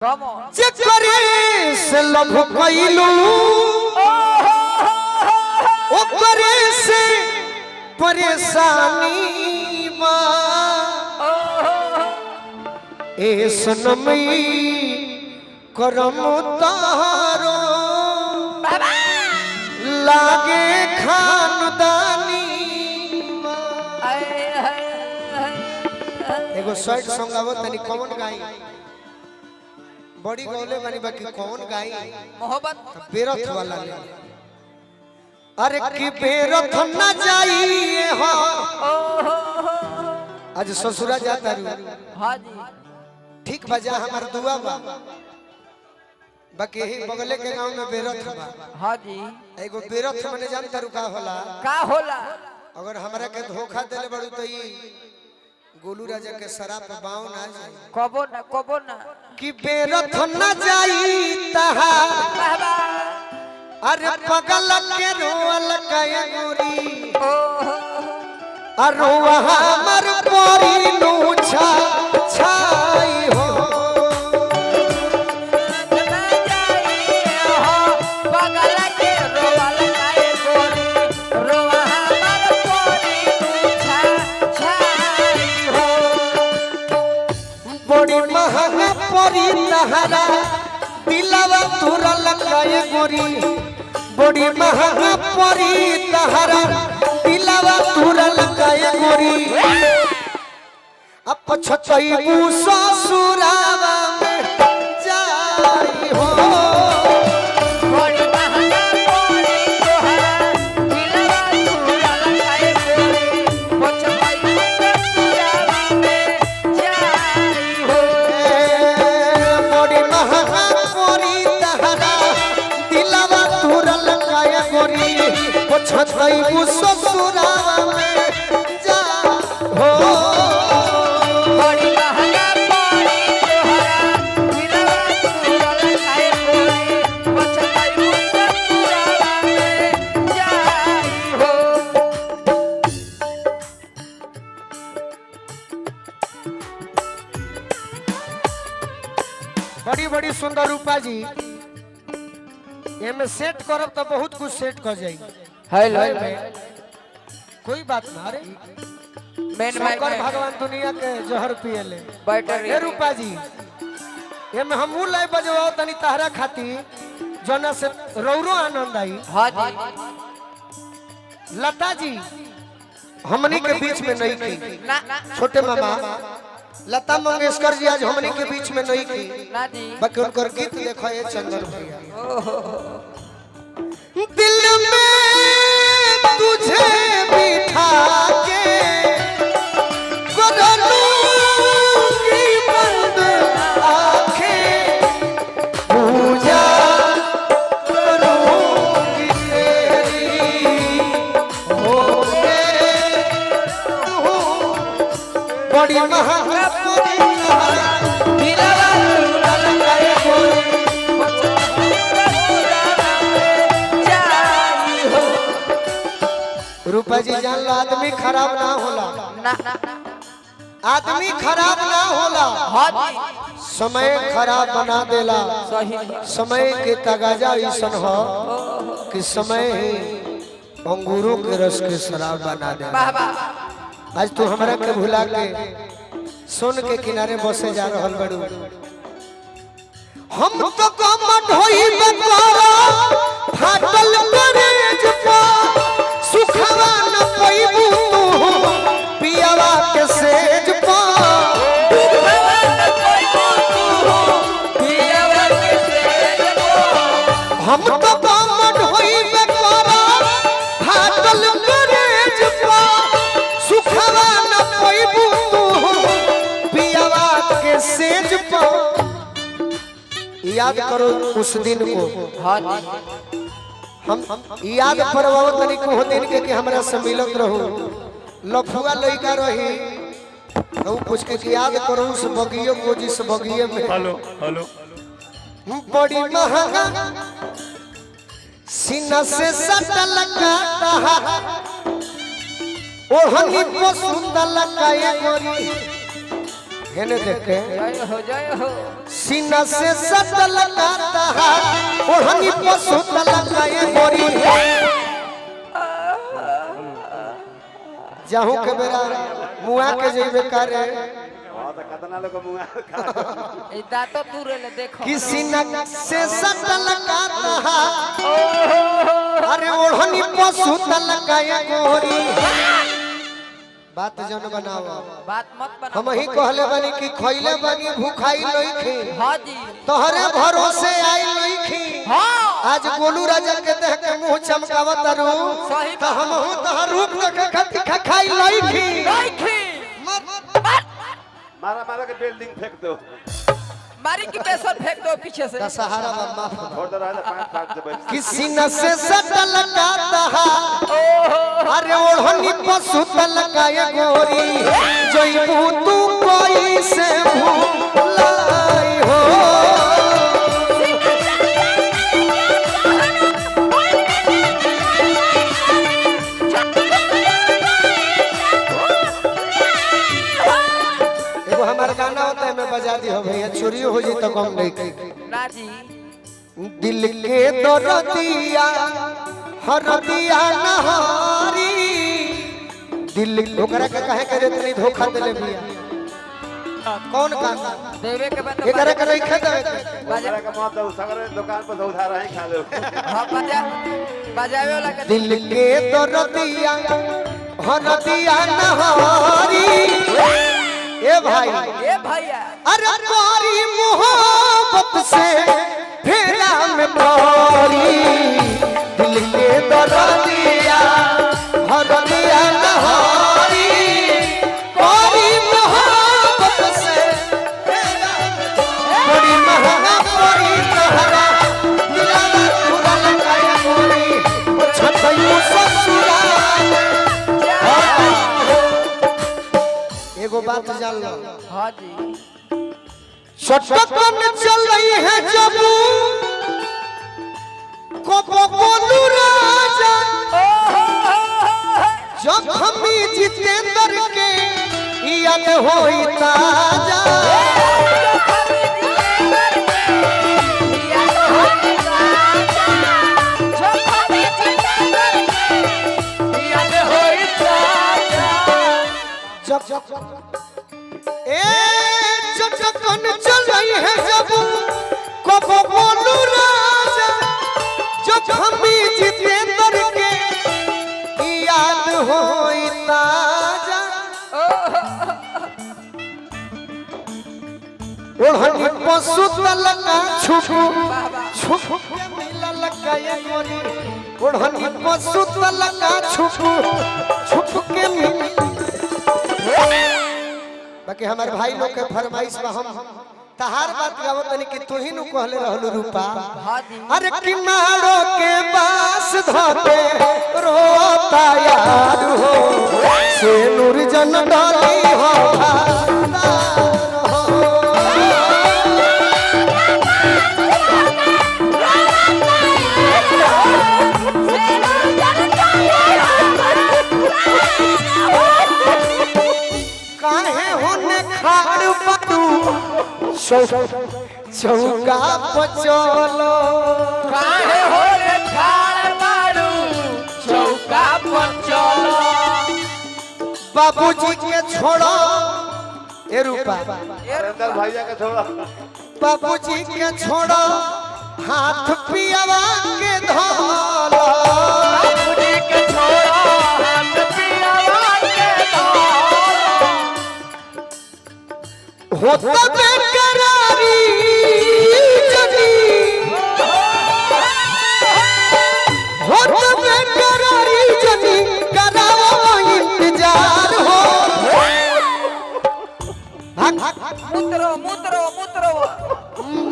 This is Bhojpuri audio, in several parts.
जेकरे से लभ कइलू ओकरे से परेशानी बा ए सनमई करम तारो लागे खानदानी एगो शॉर्ट सॉन्ग आवत तनी कौन गाई बड़ी गौले बानी बाकी कौन गाई मोहब्बत बेरथ वाला ले अरे कि बेरथ न जाइए हो आज ससुरा जाता रू हां जी ठीक बजा हमार दुआ बा बाकी ही बगले के गांव में बेरथ बा हां जी एगो बेरथ माने जानता रू का होला अगर हमरा के धोखा देले बड़ू तो ई गोलू राजा के शराब बाव ना जाए कबो ना कि बेरथ न जाई तहा अरे पगल के रोल कय गोरी अरुआ हमर पोरी नु छाई हो न जाई हो पगल के रोल कय गोरी रोआ हमर पोरी नु छाई हो बड़ी महंगा पोरी तहरा दिलवा तुरल कय गोरी बड़ी महंगा पोरी तहरा दिलवा तुरल कय गोरी अब पछतईबू ससुरावा में जाई हो बड़ी महंगा पोरी तोहरा दिलवा तुरल कय गोरी पछतईबू ससुरावा में जाई हो बड़ी महंगा पोरी तहरा दिलवा तुरल कय गोरी पछतईबू ससुरावा में जा हो बड़ी महंगा पोरी तोहरा दिलवा तुरल कय गोरी पछतईबू ससुरावा में जाई हो बड़ी बड़ी सुंदर रूपा जी एमे सेट करब तो बहुत कुछ सेट कर जाई हेलो कोई बात ना अरे मेन शंकर भगवान दुनिया के जहर पियले बैटर ए रूपा जी एमे हमहू लाई बजवाओ तनी तहरा खाती जोना से रौरो आनंद आई हां जी लता जी हमनी के बीच में नहीं की ना छोटे मामा लता मंगेशकर जी आज हमनी के बीच में नहीं की ना जी बाकी उनकर गीत देखो ये चंदन भैया दिल में तुझे बिठा के करूंगी बंद आंखें पूजा करूंगी तेरी होके बड़ी महंगा पूरी दिलवा तुरल कय गोरी रूपा जी जान लो आदमी खराब ना होला ना आदमी खराब ना होला हां जी समय खराब बना देला सही समय के तगाजा ऐसन हो कि समय ही अंगूरों के रस के शराब बना दे वाह वाह आज तू हमरा के भुला के सोन के किनारे बसे जा रहल बड़ू हम तो कम ढोई बकरा फाटल करेज पा सुखवा न पईबू तू पियावा के सेज पा हम तो कम ढोई बकरा फाटल करेज पा सुखवा न पईबू तू पियावा के सेज पा याद करो उस दिन को हां जी हम याद परवाव तनी को दिन के कि हमरा से मिलत रहू लफुआ लइका रही तो पूछ के कि याद करो उस बगियो को जिस बगिये में हेलो हेलो बड़ी महंगा सीना से सटल काटा ओढ़नी को सुंदर लगाए गोरी हेने देख के जय हो सीना से सटल काता ओढ़नी पर सुतल काए गोरी जाहू के बेरा मुआ के जेबे करे तो कतना लोग मुआ ए दांतो तुरे ले देखो किसी न से सटल काता अरे ओढ़नी पर सुतल काए गोरी बात जन बनाओ बात मत बनाओ हम ही कहले बानी कि खइले बानी भूखाई लईखी हां जी तोहरे भरोसे आई लईखी हां आज गोलू राजा के देख के मुंह चमकावत रू सही तो हम हूं तोहर रूप देख के खाई लईखी मारा मारा के बिल्डिंग फेंक दो मारी की बेसन फेंक दो पीछे से दशहरा में माफ छोड़ दो रहने पांच फाट दे किसी न से सटल काता अरे ओढ़नी पर सुतल काए गोरी जइबू तू कोई से भूलाई हो हमारा गाना होता है मैं बजा दी हो भैया चोरी हो जी तो कम नहीं ना जी दिल के दर्दिया हरदिया नहारी दिल ओकरा के कहे करे तनी धोखा देले बिया कौन गाना देवे के बाद एकरा के नहीं खेदे बाजा का मत दो सगरे दुकान पर उधार रहे खा लो हां बजावे वाला के दिल के दर्दिया हरदिया नहारी ए भैया अरे कोरी मोहब्बत से फेरा में कोरी दिल के दर्दिया हरदिया नहारी कोरी मोहब्बत से फेरा में कोरी कोरी तहरा दिलावा पूरा लगाया कोरी छतयू ससुराल एगो बात जान लो हां जी शटकन चल रही है जब को बोलू राजा जब हम जितेंद्र के याद होई ताजा चटकन चल रही है जब को बोलू राजा जब हम जितेंद्र के याद होई ताजा ओढ़नी पशु तलका छुप मिलल गया गोरी ओढ़नी पशु तलका छुप के बाकी हमारे भाई लोग के फरमाइश में हम तहार बात गावत तनी कि तू ही नु कहले रहलू रूपा अरे किनारो के पास धोते रोता यार हो से नूर जन डाली हो काहे होने खाड़ पटू चौका पचलो काहे हो रे खाड़ मारू चौका पर चलो बाबूजी के छोड़ो ए रूपा नरेंद्र भैया के छोड़ा बाबूजी के छोड़ो हाथ पियावा के धोलो बाबूजी के छोड़ो हाथ पियावा के धोलो होता बेकरारी जगी होता बेकरारी जगी कराओ इंतजार हो मुतरो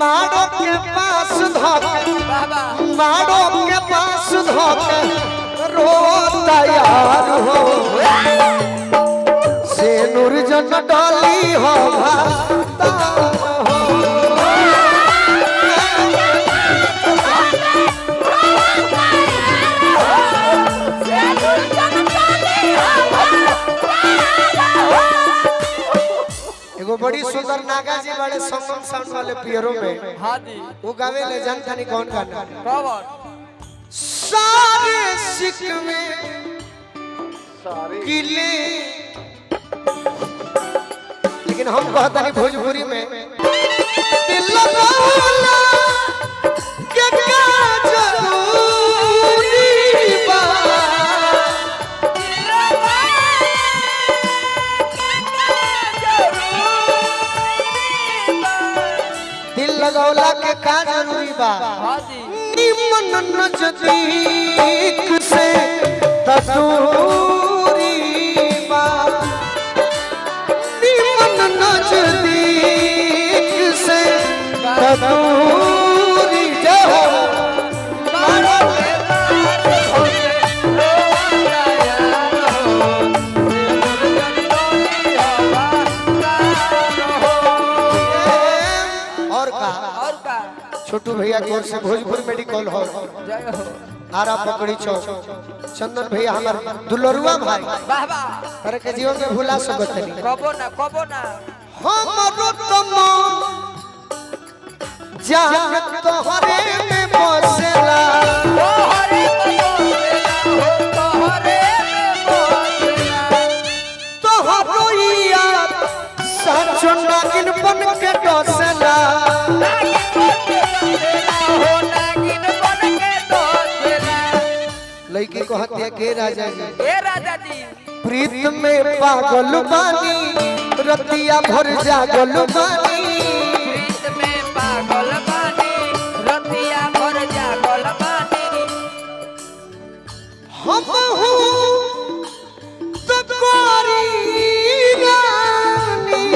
माड़ो के पास धोके बाबा माड़ो के पास धोके रोता यार हो से नूर जन डाली हो भाता हो बड़ी सुंदर नागा जी बड़े संगम साउंड वाले पियरों में। हाँ जी। वो गावे ले जानता नहीं कौन गाना। कौन? सारे सिकवे सारी किले, लेकिन हम कहता नहीं भोजपुरी में दिल लगाला के क्या जरूरी बा, दिल लगौला के का जरूरी बा। हाँ जी। निमन नजदीक से तदूरी बा, निमन नजदीक से तदूरी जाओ मारो और का छोटू भैया की ओर से भोजपुर मेडिकल हॉल जय हो। आरा पकड़ी चौक, चंदन भैया हमार दुलरुआ भाई वाह वाह। करे के जीवन में भुला सकत नहीं। कबो ना कबो ना। हमरो तम जान तोहरे में बसेला, तोहरे में बसेला हो, तोहरे में बसेला। तोहरो याद सचो नागिन बन के डसेला, लड़की को हत्या के राजा जी। ए राजा जी। प्रीत में पागल बानी रतिया भर जागल बानी, प्रीत में पागल बानी रतिया भर जागल बानी। हम हूँ तो कोरी रानी,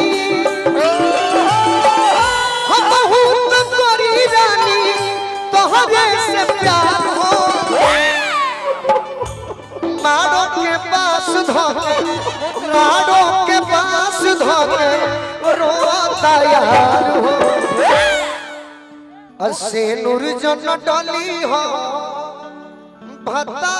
हम हूँ तो कोरी रानी, तोहरे से प्यार हो मारो के पास धोके, मारो के पास धोके रोता यार हो, असे नूर जन डली हो भता